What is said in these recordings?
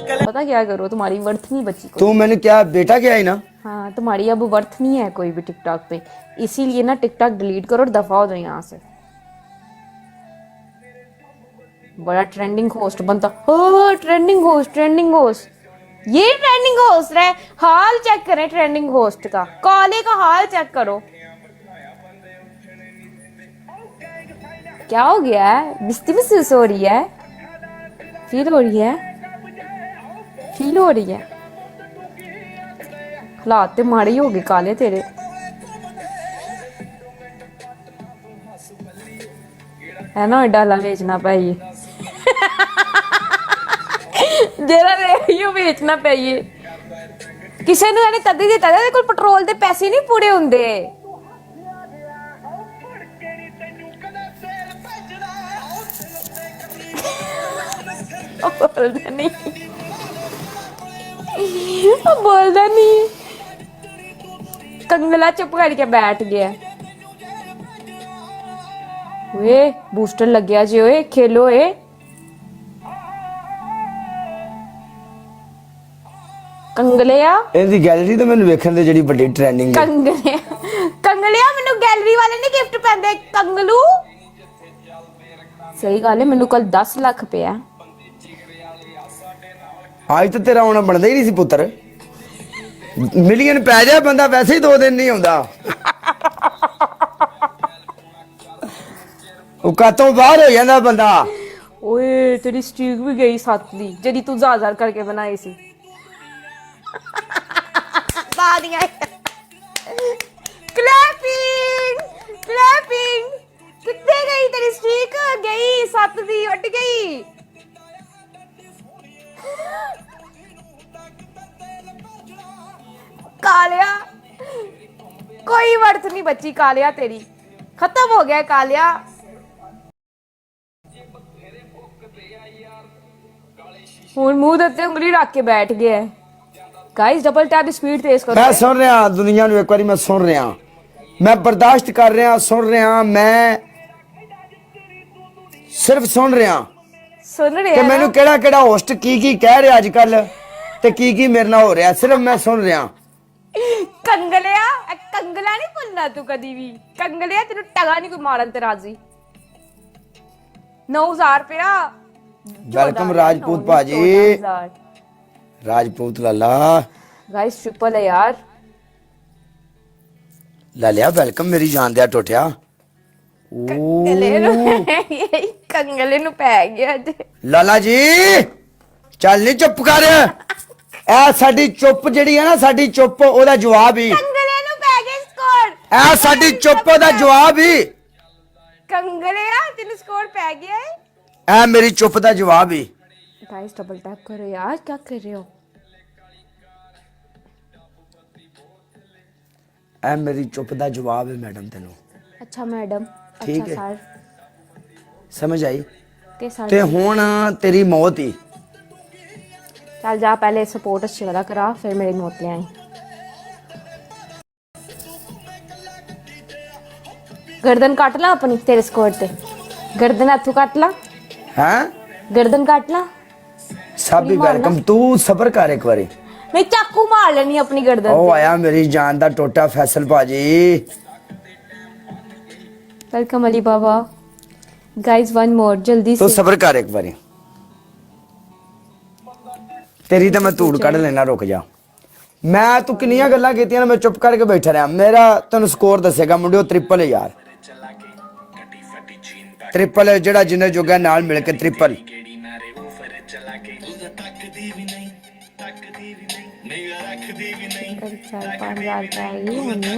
पता क्या करो, तुम्हारी वर्थ नहीं बची कोई। तू मैंने क्या बेटा क्या है ना। हाँ, तुम्हारी अब वर्थ नहीं है कोई भी टिकटॉक पे, इसीलिए ना टिकटॉक डिलीट करो और दफा हो जाओ यहाँ से। बड़ा ट्रेंडिंग होस्ट बनता हो, ट्रेंडिंग होस्ट, ट्रेंडिंग होस्ट, ये ट्रेंडिंग होस्ट है। हाल चेक करें ट्रेंडिंग होस्ट का, काले का हाल चेक करो। क्या हो गया है? बिस्ती महसूस हो रही है? फील हो रही है? फील हो रही है? हालात ते माड़े ही हो गए काले तेरे। है ना डाला बेचना पाइए जरा रेडियो बेचना पाइए किसी ने ਇਹਨੇ ਤਦ ਹੀ ਦਿੱਤਾ ਇਹਦੇ ਕੋਲ ਪੈਟਰੋਲ ਦੇ ਪੈਸੇ ਨਹੀਂ ਪੂਰੇ ਹੁੰਦੇ। बोलता नहीं, बोलता नहीं, कंगला चुप करके बैठ गया। वे बूस्टर लग गया जी, ओए खेलो ए। कंगलिया ਇਹਦੀ ਗੈਲਰੀ ਤੇ ਮੈਨੂੰ ਵੇਖਣ ਦੇ ਜਿਹੜੀ ਵੱਡੀ ਟ੍ਰੈਂਡਿੰਗ ਹੈ। ਕੰਗਲਿਆ ਮੈਨੂੰ ਗੈਲਰੀ ਵਾਲੇ ਨੇ ਗਿਫਟ ਪੈਂਦੇ ਕੰਗਲੂ। ਸਹੀ ਗੱਲ ਹੈ, ਮੈਨੂੰ ਕੱਲ 10 ਲੱਖ ਪਿਆ। ਅੱਜ ਤਾਂ ਤੇਰਾ ਆਉਣਾ ਬਣਦਾ ਹੀ ਨਹੀਂ ਸੀ ਪੁੱਤਰ। ਮਿਲੀਅਨ ਪੈ ਜਾ ਬੰਦਾ ਵੈਸੇ ਹੀ 2 ਦਿਨ ਨਹੀਂ ਆਉਂਦਾ। ਉਹ ਕਾਤੋਂ ਬਾਹਰ ਹੋ ਜਾਂਦਾ ਬੰਦਾ। ਓਏ ਤੇਰੀ ਸਟ੍ਰੀਕ ਵੀ ਗਈ 7 ਦੀ ਜਿਹੜੀ ਤੂੰ ਜ਼ਾਜ਼ਾਰ ਕਰਕੇ ਬਣਾਈ ਸੀ। ਤਾੜੀਆਂ ਕਲੈਪਿੰਗ ਕਲੈਪਿੰਗ। ਕਿੱਥੇ ਗਈ ਤੇਰੀ ਸਟ੍ਰੀਕ? ਗਈ 7 ਦੀ, ਉੱਡ ਗਈ। कालिया कोई वर्थ नहीं बची कालिया, तेरी खत्म हो गया कालिया। हुण मुंह दे उत्ते उंगली रख के बैठ गया है। गाइस डबल टैप दी स्पीड तेज करो। मैं सुन रहा दुनिया ਨੂੰ एक बारी मैं सुन रहा, मैं बर्दाश्त कर रहा, सुन रहा, मैं सिर्फ सुन रहा कि मैनू केड़ा केड़ा होस्ट की कह रहा अजकल ते की मेरे नाल हो रहा, सिर्फ मैं सुन रहा। कंगलिया कंगला नहीं भुलना तू कदी भी। कंगलिया तेनू टगा नहीं कोई मारन ते राजी। 9000 रुपया। वेलकम राजपूत भाजी, राजपूत लाला। गाइस ट्रिपल है यार। लालिया वेलकम मेरी जान दिया टोटिया। कंगले नु पै गया अज। लाला जी चल नहीं चुप कर। ਇਹ ਸਾਡੀ ਚੁੱਪ ਜਿਹੜੀ ਹੈ ਨਾ, ਸਾਡੀ ਚੁੱਪ ਉਹਦਾ ਜਵਾਬ ਹੀ। ਕੰਗਲੇ ਨੂੰ ਪੈ ਗਿਆ ਸਕੋਰ। ਇਹ ਸਾਡੀ ਚੁੱਪ ਦਾ ਜਵਾਬ ਹੀ। ਕੰਗਲਿਆ ਤੈਨੂੰ ਸਕੋਰ ਪੈ ਗਿਆ ਹੈ। ਇਹ ਮੇਰੀ ਚੁੱਪ ਦਾ ਜਵਾਬ ਹੀ। गाइस डबल टैप करो यार, क्या कर रहे हो? ਇਹ ਮੇਰੀ ਚੁੱਪ ਦਾ ਜਵਾਬ ਹੈ ਮੈਡਮ ਤੈਨੂੰ। अच्छा मैडम, ठीक अच्छा है। सर समझ आई ते सर। ਤੇ ਹੁਣ ਤੇਰੀ ਮੌਤ ਹੀ। चल जा पहले सपोर्ट अच्छी वाला करा, फिर मेरी मौत ले आई। गर्दन काट ला अपनी तेरे स्कोर ते। गर्दन इथों काट ला। हैं गर्दन काट ला। सब ही वेलकम। तू सबर कर एक बारी। मैं चाकू मार लेनी अपनी गर्दन ओ ते। आया मेरी जान दा टोटा फैसल भाजी। वेलकम अली बाबा। गाइस वन मोर जल्दी तू से। सबर कर एक बारी, तेरी तो मैं धूड़ कढ़ लेना। रुक जा, मैं तू किनिया गल्लां कीतियां, मैं चुप करके बैठा रहा। मेरा तेन स्कोर दसेगा मुंडियो, ट्रिपल है यार। ट्रिपल है जेड़ा जिन्ने जोगा नाल मिल के ट्रिपल। चार 5,000 का ये हमने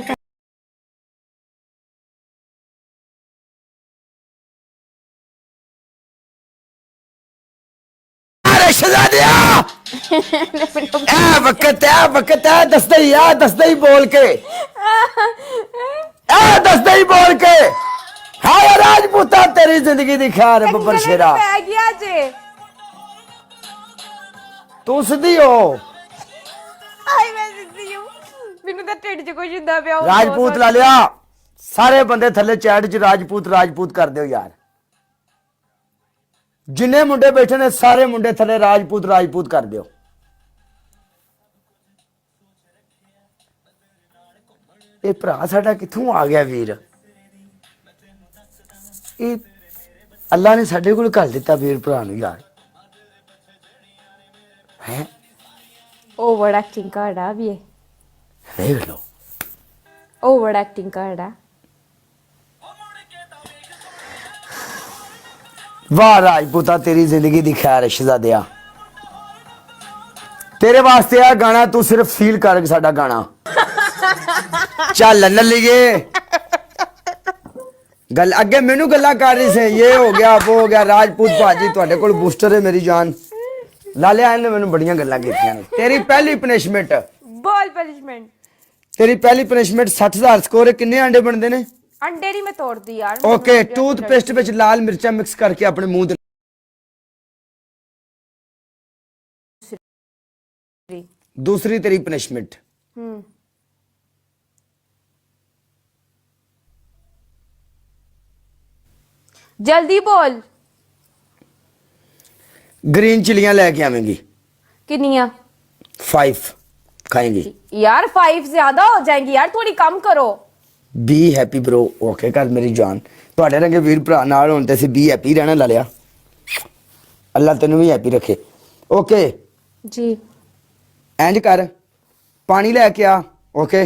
वक्त है दसदा ही बोल के। दसदा ही बोल के। हाय राजपूता तेरी जिंदगी दी खैर बब्बर शेरा। पै गया जे। तू सीधी हो। हाय मैं सीधी हूं। मैनू तो ढिड च कुछ हुंदा पिया। राजपूत ला लिया सारे बंदे थल्ले चैट च राजपूत राजपूत कर दो यार। जिन्ने मुंडे बैठे ने सारे मुंडे थल्ले राजपूत राजपूत कर दो। ਇਹ ਭਰਾ ਸਾਡਾ ਕਿੱਥੋਂ ਆ ਗਿਆ ਵੀਰ? ਇਹ ਅੱਲਾ ਨੇ ਸਾਡੇ ਕੋਲ ਘੱਲ ਦਿੱਤਾ ਵੀਰ ਭਰਾ ਨੂੰ ਯਾਰ। ਹੈ ओवर एक्टिंग कर रहा अब ये, ਦੇਖ ਲਓ। ओवर एक्टिंग कर रहा। ਵਾਹ ਰਾਜਪੂਤਾ, ਤੇਰੀ ਜ਼ਿੰਦਗੀ ਦੀ ਖੈਰ ਸ਼ਹਜ਼ਾਦਿਆ। ਤੇਰੇ ਵਾਸਤੇ ਆ ਗਾਣਾ, ਤੂੰ ਸਿਰਫ ਫੀਲ ਕਰ ਸਾਡਾ ਗਾਣਾ। ਚੱਲ ਨੱਲੀਏ ਗੱਲ ਅੱਗੇ ਮੈਨੂੰ ਗੱਲਾਂ ਕਰ ਰਹੀ ਸੀ, ਇਹ ਹੋ ਗਿਆ ਉਹ ਹੋ ਗਿਆ। ਰਾਜਪੂਤ ਭਾਜੀ ਤੁਹਾਡੇ ਕੋਲ ਬੂਸਟਰ ਹੈ ਮੇਰੀ ਜਾਨ। ਲਾਲਿਆ ਇਹਨੇ ਮੈਨੂੰ ਬੜੀਆਂ ਗੱਲਾਂ ਕੀਤੀਆਂ ਨੇ। ਤੇਰੀ ਪਹਿਲੀ ਪਨਿਸ਼ਮੈਂਟ, बॉल पनिशमेंट। ਤੇਰੀ ਪਹਿਲੀ ਪਨਿਸ਼ਮੈਂਟ 60,000 ਸਕੋਰ ਹੈ। ਕਿੰਨੇ ਅੰਡੇ ਬਣਦੇ ਨੇ? अंडे नहीं मैं तोड़ दी यार। ਓਕੇ, ਟੂਥਪੇਸਟ ਵਿੱਚ ਲਾਲ ਮਿਰਚਾਂ ਮਿਕਸ ਕਰਕੇ ਆਪਣੇ ਮੂੰਹ ਤੇ। ਦੂਸਰੀ ਤੇਰੀ ਪਨਿਸ਼ਮੈਂਟ, जल्दी बोल। ग्रीन चिलियां लेके आवेंगी। कितनियां? 5 खाएंगी। यार 5 ज्यादा हो जाएंगी यार, थोड़ी कम करो। Be happy bro. ओके कर मेरी जान, ਤੁਹਾਡੇ ਰੰਗੇ ਵੀਰ ਭਰਾ ਨਾਲ ਹੋਣ ਤੇ ਅਸੀਂ ਬੀ ਹੈਪੀ ਰਹਿਣਾ। ਲਾ ਲਿਆ, ਅੱਲਾ ਤੈਨੂੰ ਵੀ ਹੈਪੀ ਰੱਖੇ। ਓਕੇ जी ਇੰਜ ਕਰ, ਪਾਣੀ ਲੈ ਕੇ ਆ। ਓਕੇ,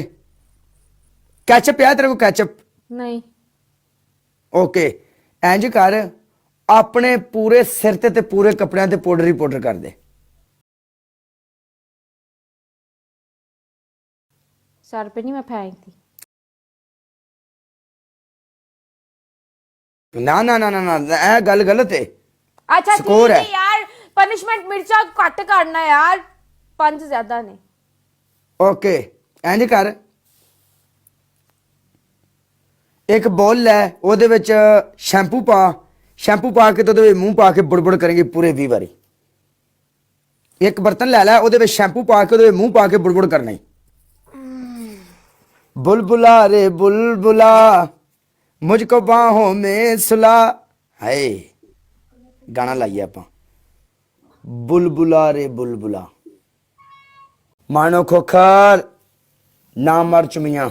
ਕੈਚਅਪ ਪਿਆ ਤੇਰੇ ਕੋਲ? ਕੈਚਅਪ नहीं। ਓਕੇ, ਇੰਜ ਕਰ, ਆਪਣੇ ਪੂਰੇ ਸਿਰ ਤੇ ਪੂਰੇ ਕੱਪੜਿਆਂ ਤੇ ਪਾਊਡਰ ਹੀ ਪਾਊਡਰ ਕਰ ਦੇ। सर पे नहीं मैं फेंक थी। ਨਾ ਨਾ ਨਾ ਨਾ ਨਾ, ਇਹ ਗੱਲ ਗਲਤ ਹੈ। अच्छा स्कोर ठीक है। है यार, पनिशमेंट मिर्चा कट करना यार, 5 ज्यादा ने। ਓਕੇ ਇੰਜ ਕਰ, ਇੱਕ ਬੋਲ ਲੈ, ਉਹਦੇ ਵਿੱਚ ਸ਼ੈਂਪੂ ਪਾ। ਸ਼ੈਂਪੂ ਪਾ ਕੇ ਤੇ ਉਹਦੇ ਵਿੱਚ ਮੂੰਹ ਪਾ ਕੇ ਬੁੜਬੁੜ ਕਰਾਂਗੇ ਪੂਰੇ 20 ਵਾਰੀ। ਇੱਕ ਬਰਤਨ ਲੈ ਲੈ, ਉਹਦੇ ਵਿੱਚ ਸ਼ੈਂਪੂ ਪਾ ਕੇ ਉਹਦੇ ਵਿੱਚ ਮੂੰਹ ਪਾ ਕੇ ਬੁੜਬੁੜ ਕਰਨਾ ਹੀ। बुलबुला रे बुलबुला मुझको बाहों में सुला। हाय गाना लाइए आप। बुलबुला रे बुलबुला मानो खोखर ना मर चुमिया।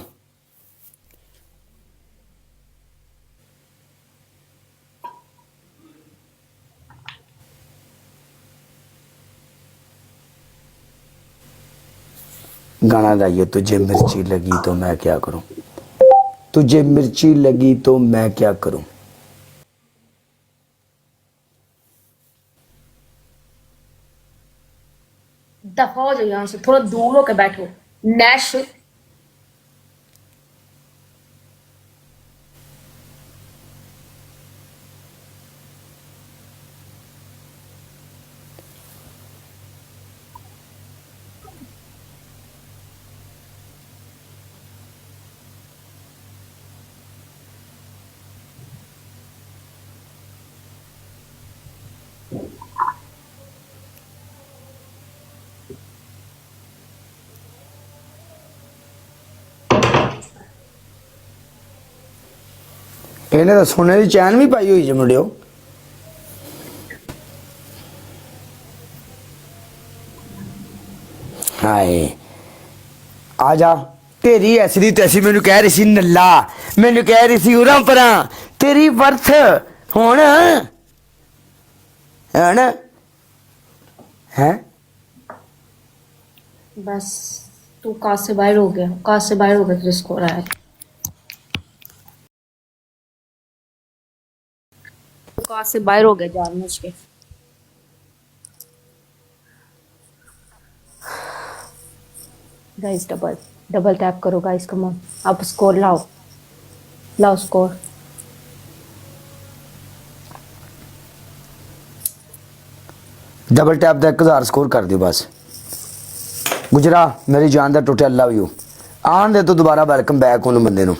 गाना गाइए, तुझे मिर्ची लगी तो मैं क्या करूं, तुझे मिर्ची लगी तो मैं क्या करूं। दफा हो जाओ यहाँ से, थोड़ा दूर होकर बैठो। नैश ਇਹਨੇ ਤਾਂ ਸੋਨੇ ਦੀ ਚੈਨ ਵੀ ਪਾਈ ਹੋਈ ਜੇ ਮੁੰਡਿਓ। ਹਾਏ ਆ ਜਾ, ਤੇਰੀ ਐਸੀ ਦੀ ਤੈਸੀ ਮੈਨੂੰ ਕਹਿ ਰਹੀ ਸੀ ਨੱਲਾ, ਮੈਨੂੰ ਕਹਿ ਰਹੀ ਸੀ ਉਰਾਂ ਪਰਾਂ, ਤੇਰੀ ਵਰਥ ਹੁਣ ਹੁਣ ਹੈ। बस तू काज से बाहर हो गया, काज से बाहर हो गया, तुझे स्कोर आया। काज से बाहर हो गया जानबूझ के। गाइस डबल डबल टैप करो गाइस, कम ऑन, आप स्कोर लाओ, लाओ स्कोर। डबल टैप ਦਾ 1000 ਸਕੋਰ ਕਰ ਦਿਓ ਬਸ। ਗੁਜਰਾ ਮੇਰੀ ਜਾਨ ਦਾ ਟੁੱਟਿਆ, ਲਵ ਯੂ। ਆਣ ਦੇ ਤੂੰ ਦੁਬਾਰਾ, ਵੈਲਕਮ ਬੈਕ ਉਹਨੂੰ ਬੰਦੇ ਨੂੰ।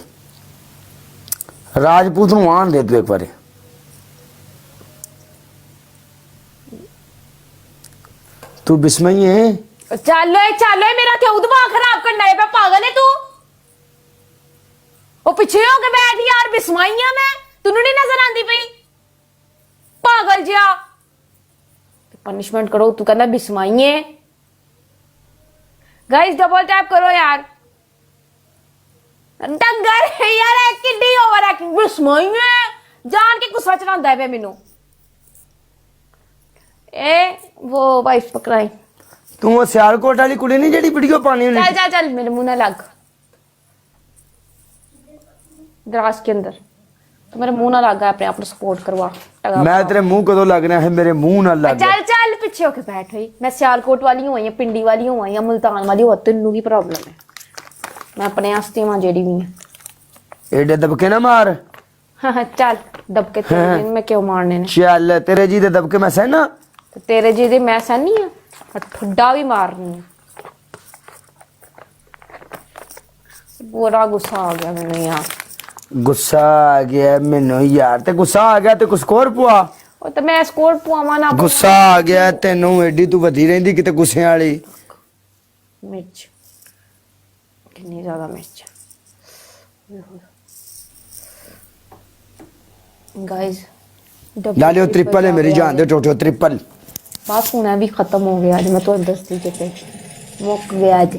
ਰਾਜਪੂਤ ਨੂੰ ਆਣ ਦੇ ਤੂੰ ਇੱਕ ਵਾਰੀ। तू बिस्मई है। चलो मेरा क्यों दिमाग खराब करना है? पागल है तू? ओ पीछे हो के बैठ यार, बिस्माइया मैं तूने नहीं नजर आंदी पई? पागल जिया, पनिशमेंट करो, तू कहना बिस्माइए। गाइस डबल टैप करो यार। ਡੰਗਰ ਯਾਰ ਇਹ ਕਿੱਡੀ ਓਵਰ ਐਕਟਿੰਗ ਬਸਮਾਈ ਹੈ ਜਾਣ ਕੇ ਗੁੱਸਾ ਚੜਾਉਂਦਾ ਪਿਆ ਮੈਨੂੰ ਇਹ ਉਹ ਵਾਈਫ ਪਕੜਾਈ ਤੂੰ ਉਹ ਸਿਆਲਕੋਟ ਵਾਲੀ ਕੁੜੀ ਨਹੀਂ ਜਿਹੜੀ ਵੀਡੀਓ ਪਾਣੀ ਉਹਨੇ ਚੱਲ ਚੱਲ ਚੱल मेरे मुंह ना लग दराज के अंदर तो मेरे मुंह ना लग अपने आप को सपोर्ट करवा मैं तेरे मुंह कदों लगना है मेरे मुंह ना लग चल चल पीछे होके बैठ हुई मैं सियालकोट वाली हूं या पिंडी वाली हूं या मुल्तान वाली हो तेनू की प्रॉब्लम है मैं अपने आस्ते हां जेडी भी है एडे दबके ना मार चल दबके तेरे मैं क्यों मारने ने चल तेरे जी दे दबके मैं सहना तो तेरे जी दे मैं सहनी हां ठुड्डा भी मारनी बड़ा गुस्सा आ गया मैंने यार गुस्सा आ गया मैनू यार ते गुस्सा आ गया ते कुछ स्कोर पुआ ਉਹ ਤੇ ਮੈਂ ਸਕੋਰ ਪਵਾਵਾਂ ਨਾ गुस्सा आ गया तेनू एडी तू वधी रहिंदी किते गुस्से वाली मिर्च कितनी ज्यादा मिर्च गाइस ला लियो ट्रिपल है मेरी जान दे टोटो ट्रिपल बस हुन भी खत्म हो गया आज मैं तो दस्ती के पे मुक गया आज